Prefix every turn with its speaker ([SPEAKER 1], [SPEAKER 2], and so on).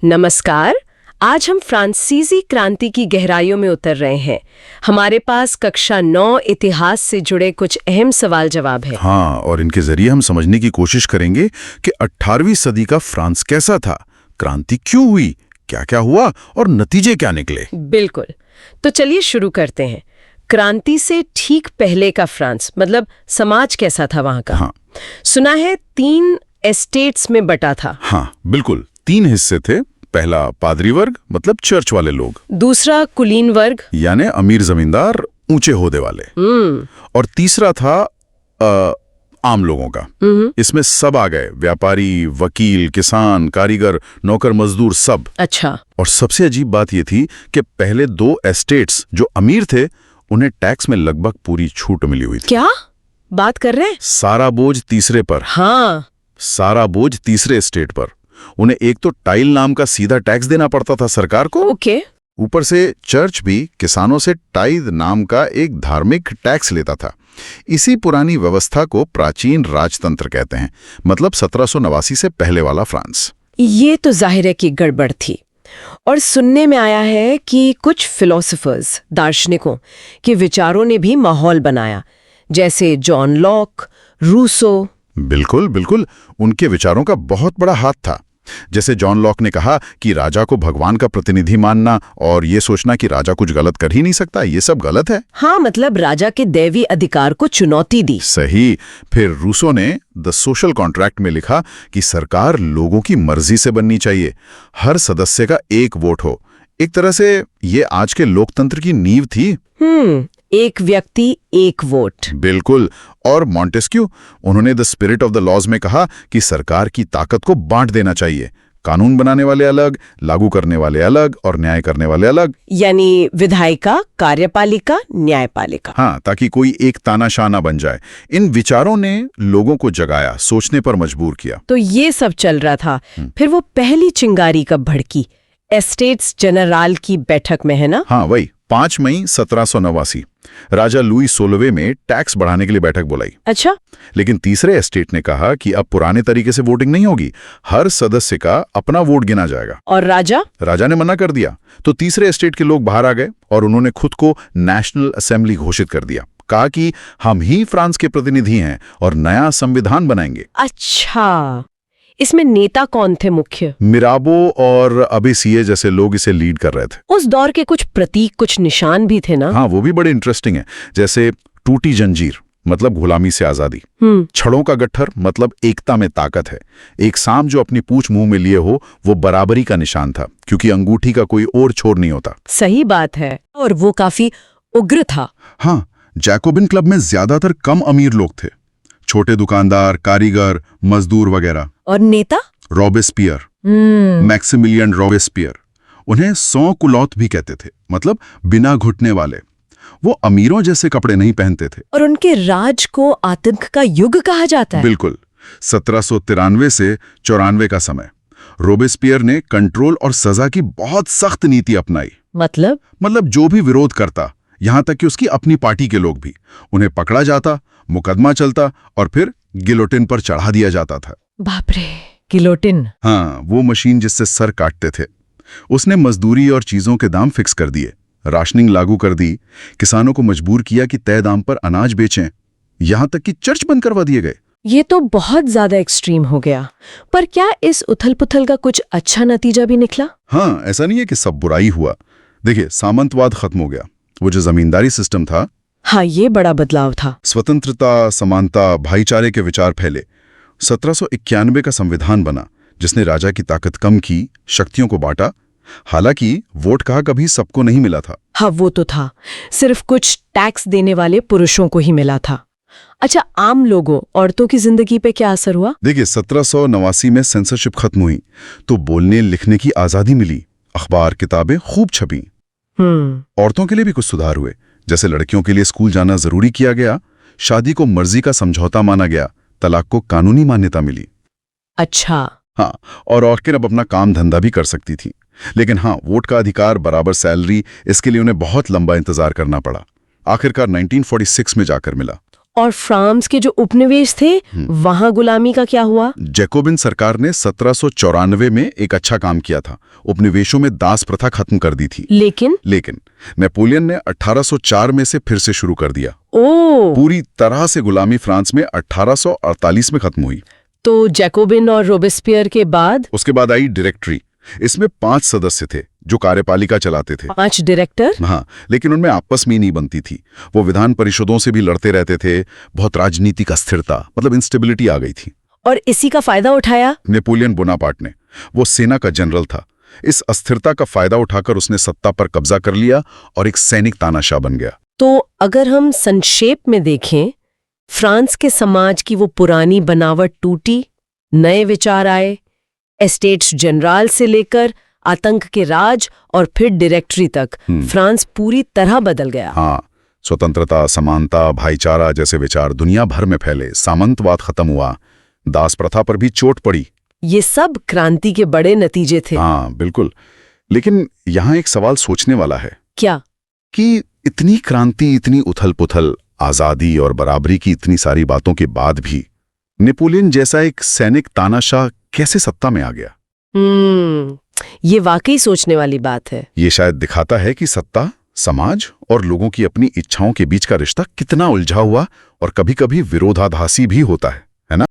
[SPEAKER 1] नमस्कार। आज हम फ्रांसीसी क्रांति की गहराइयों में उतर रहे हैं। हमारे पास कक्षा 9 इतिहास से जुड़े कुछ अहम सवाल जवाब है।
[SPEAKER 2] हाँ, और इनके जरिए हम समझने की कोशिश करेंगे कि 18वीं सदी का फ्रांस कैसा था, क्रांति क्यों हुई, क्या क्या हुआ और नतीजे क्या निकले।
[SPEAKER 1] बिल्कुल। तो चलिए शुरू करते हैं। क्रांति से ठीक पहले का फ्रांस, मतलब समाज कैसा था वहां का?
[SPEAKER 2] हाँ।
[SPEAKER 1] सुना है 3 एस्टेट्स में बटा था।
[SPEAKER 2] हाँ बिल्कुल, 3 हिस्से थे। पहला पादरी वर्ग, मतलब चर्च वाले लोग।
[SPEAKER 1] दूसरा कुलीन वर्ग,
[SPEAKER 2] यानी अमीर जमींदार, ऊंचे ओहदे वाले। और तीसरा था आम लोगों का। इसमें सब आ गए, व्यापारी, वकील, किसान, कारीगर, नौकर, मजदूर, सब।
[SPEAKER 1] अच्छा।
[SPEAKER 2] और सबसे अजीब बात यह थी कि पहले 2 एस्टेट्स जो अमीर थे, उन्हें टैक्स में लगभग पूरी छूट मिली हुई थी।
[SPEAKER 1] क्या बात कर रहे हैं?
[SPEAKER 2] सारा बोझ तीसरे पर।
[SPEAKER 1] हाँ,
[SPEAKER 2] सारा बोझ तीसरे एस्टेट पर। उन्हें एक तो टाइल नाम का सीधा टैक्स देना पड़ता था सरकार को।
[SPEAKER 1] ओके।
[SPEAKER 2] ऊपर से चर्च भी किसानों से टाइद नाम का एक धार्मिक टैक्स लेता था। इसी पुरानी व्यवस्था को प्राचीन राजतंत्र कहते हैं, मतलब 1789 से पहले वाला फ्रांस।
[SPEAKER 1] ये तो जाहिर है कि गड़बड़ थी। और सुनने में आया है कि कुछ फिलोसोफर्स, दार्शनिकों के विचारों ने भी माहौल बनाया, जैसे जॉन लॉक, रूसो।
[SPEAKER 2] बिल्कुल बिल्कुल, उनके विचारों का बहुत बड़ा हाथ था। जैसे जॉन लॉक ने कहा कि राजा को भगवान का प्रतिनिधि मानना और ये सोचना कि राजा कुछ गलत कर ही नहीं सकता, ये सब गलत है।
[SPEAKER 1] हाँ, मतलब राजा के दैवी अधिकार को चुनौती दी।
[SPEAKER 2] सही। फिर रूसो ने द सोशल कॉन्ट्रैक्ट में लिखा कि सरकार लोगों की मर्जी से बननी चाहिए, हर सदस्य का एक वोट हो। एक तरह से ये आज के लोकतंत्र की नींव थी।
[SPEAKER 1] एक व्यक्ति एक वोट।
[SPEAKER 2] बिल्कुल। और मॉन्टेस्क्यू, उन्होंने the spirit of the laws में कहा कि सरकार की ताकत को बांट देना चाहिए। कानून बनाने वाले अलग, लागू करने वाले अलग और न्याय करने वाले अलग।
[SPEAKER 1] यानी विधायिका, कार्यपालिका, न्यायपालिका।
[SPEAKER 2] हाँ, ताकि कोई एक तानाशाह ना बन जाए। इन विचारों ने लोगों को जगाया, सोचने पर मजबूर किया।
[SPEAKER 1] तो ये सब चल रहा था। फिर वो पहली चिंगारी कब भड़की? एस्टेट्स जनरल की बैठक में, है ना?
[SPEAKER 2] हाँ वही, 5 मई 1789। राजा लुई 16वें में टैक्स बढ़ाने के लिए बैठक बुलाई।
[SPEAKER 1] अच्छा।
[SPEAKER 2] लेकिन तीसरे एस्टेट ने कहा कि अब पुराने तरीके से वोटिंग नहीं होगी, हर सदस्य का अपना वोट गिना जाएगा।
[SPEAKER 1] और राजा
[SPEAKER 2] ने मना कर दिया। तो तीसरे एस्टेट के लोग बाहर आ गए और उन्होंने खुद को नेशनल असेंबली घोषित कर दिया। कहा कि हम ही फ्रांस के प्रतिनिधि हैं और नया संविधान बनाएंगे।
[SPEAKER 1] अच्छा, इसमें नेता कौन थे मुख्य?
[SPEAKER 2] मिराबो और अबेसिये जैसे लोग इसे लीड कर रहे थे।
[SPEAKER 1] उस दौर के कुछ प्रतीक, कुछ निशान भी थे ना?
[SPEAKER 2] हाँ, वो भी बड़े इंटरेस्टिंग है। जैसे टूटी जंजीर, मतलब गुलामी से आजादी। छड़ों का गट्ठर, मतलब एकता में ताकत है। एक सांप जो अपनी पूंछ मुंह में लिए हो, वो बराबरी का निशान था, क्योंकि अंगूठी का कोई और छोर नहीं होता।
[SPEAKER 1] सही बात है। और वो काफी उग्र था।
[SPEAKER 2] हाँ, जैकोबिन क्लब में ज्यादातर कम अमीर लोग थे, छोटे दुकानदार, कारीगर, मजदूर वगैरह।
[SPEAKER 1] और नेता?
[SPEAKER 2] Robespierre, Maximilian Robespierre. उन्हें 100 कुलौत भी कहते थे, मतलब बिना घुटने वाले। वो अमीरों जैसे कपड़े नहीं पहनते थे।
[SPEAKER 1] और उनके राज को आतंक का युग कहा जाता है।
[SPEAKER 2] बिल्कुल। 1793 से 94 का समय रॉबेस्पियर ने कंट्रोल और सजा की बहुत सख्त नीति अपनाई।
[SPEAKER 1] मतलब
[SPEAKER 2] जो भी विरोध करता, यहां तक कि उसकी अपनी पार्टी के लोग भी, उन्हें पकड़ा जाता, मुकदमा चलता और फिर गिलोटिन पर चढ़ा दिया जाता था।
[SPEAKER 1] बाप रे, गिलोटिन।
[SPEAKER 2] हाँ, वो मशीन जिससे सर काटते थे। उसने मजदूरी और चीजों के दाम फिक्स कर दिए, राशनिंग लागू कर दी, किसानों को मजबूर किया कि तय दाम पर अनाज बेचें, यहां तक कि चर्च बंद करवा दिए गए।
[SPEAKER 1] ये तो बहुत ज्यादा एक्सट्रीम हो गया। पर क्या इस उथल-पुथल का कुछ अच्छा नतीजा भी निकला?
[SPEAKER 2] हाँ, ऐसा नहीं है कि सब बुराई हुआ। देखिए, सामंतवाद खत्म हो गया। वो जो जमींदारी सिस्टम था,
[SPEAKER 1] हाँ, ये बड़ा बदलाव था।
[SPEAKER 2] स्वतंत्रता, समानता, भाईचारे के विचार फैले। 1791 का संविधान बना, जिसने राजा की ताकत कम की, शक्तियों को बांटा। हालांकि वोट कहा कभी सबको नहीं मिला था।
[SPEAKER 1] हाँ, वो तो था। सिर्फ कुछ टैक्स देने वाले पुरुषों को ही मिला था। अच्छा, आम लोगों, औरतों की जिंदगी पे क्या असर हुआ?
[SPEAKER 2] देखिए, 1789 में सेंसरशिप खत्म हुई, तो बोलने लिखने की आजादी मिली, अखबार किताबें खूब छपी। औरतों के लिए भी कुछ सुधार हुए, जैसे लड़कियों के लिए स्कूल जाना जरूरी किया गया, शादी को मर्जी का समझौता माना गया, तलाक को कानूनी मान्यता मिली।
[SPEAKER 1] अच्छा।
[SPEAKER 2] हाँ, और औरतें अब अपना काम धंधा भी कर सकती थी। लेकिन हाँ, वोट का अधिकार, बराबर सैलरी, इसके लिए उन्हें बहुत लंबा इंतजार करना पड़ा। आखिरकार 1946 में जाकर मिला।
[SPEAKER 1] और फ्रांस के जो उपनिवेश थे वहां गुलामी का क्या हुआ?
[SPEAKER 2] जैकोबिन सरकार ने 1794 में एक अच्छा काम किया था। उपनिवेशों में दास प्रथा खत्म कर दी थी। लेकिन नेपोलियन ने 1804 में से फिर से शुरू कर दिया। पूरी तरह से गुलामी फ्रांस में 1848 में खत्म हुई।
[SPEAKER 1] तो जैकोबिन और रोबेस्पियर के बाद?
[SPEAKER 2] उसके बाद आई डायरेक्टरी। इसमें 5 सदस्य थे जो कार्यपालिका चलाते थे।
[SPEAKER 1] 5 डायरेक्टर?
[SPEAKER 2] हाँ, लेकिन उनमें आपस में नहीं बनती थी। वो विधान परिषदों से भी लड़ते रहते थे। बहुत राजनीतिक अस्थिरता, मतलब इंस्टेबिलिटी आ गई थी।
[SPEAKER 1] और इसी का फायदा उठाया
[SPEAKER 2] नेपोलियन बोनापार्ट ने। वो सेना का जनरल था। इस अस्थिरता का फायदा उठाकर उसने सत्ता पर कब्जा कर लिया और एक सैनिक तानाशाह बन गया।
[SPEAKER 1] तो अगर हम संक्षेप में देखें, फ्रांस के समाज की वो पुरानी बनावट टूटी, नए विचार आए, एस्टेट्स जनरल से लेकर आतंक के राज और फिर डायरेक्टरी तक फ्रांस पूरी तरह बदल गया।
[SPEAKER 2] हाँ, स्वतंत्रता, समानता, भाईचारा जैसे विचार दुनिया भर में फैले। सामंतवाद खत्म हुआ। दास प्रथा पर भी चोट पड़ी।
[SPEAKER 1] ये सब क्रांति के बड़े नतीजे थे।
[SPEAKER 2] हाँ, बिल्कुल। लेकिन यहाँ एक सवाल सोचने वाला है।
[SPEAKER 1] क्या?
[SPEAKER 2] कि इतनी क्रांति, इतनी उथल-पुथल, आजादी और बराबरी की इतनी सारी बातों के बाद भी नेपोलियन जैसा एक सैनिक तानाशाह कैसे सत्ता में आ गया?
[SPEAKER 1] ये वाकई सोचने वाली बात है।
[SPEAKER 2] ये शायद दिखाता है कि सत्ता, समाज और लोगों की अपनी इच्छाओं के बीच का रिश्ता कितना उलझा हुआ और कभी-कभी विरोधाभासी भी होता है।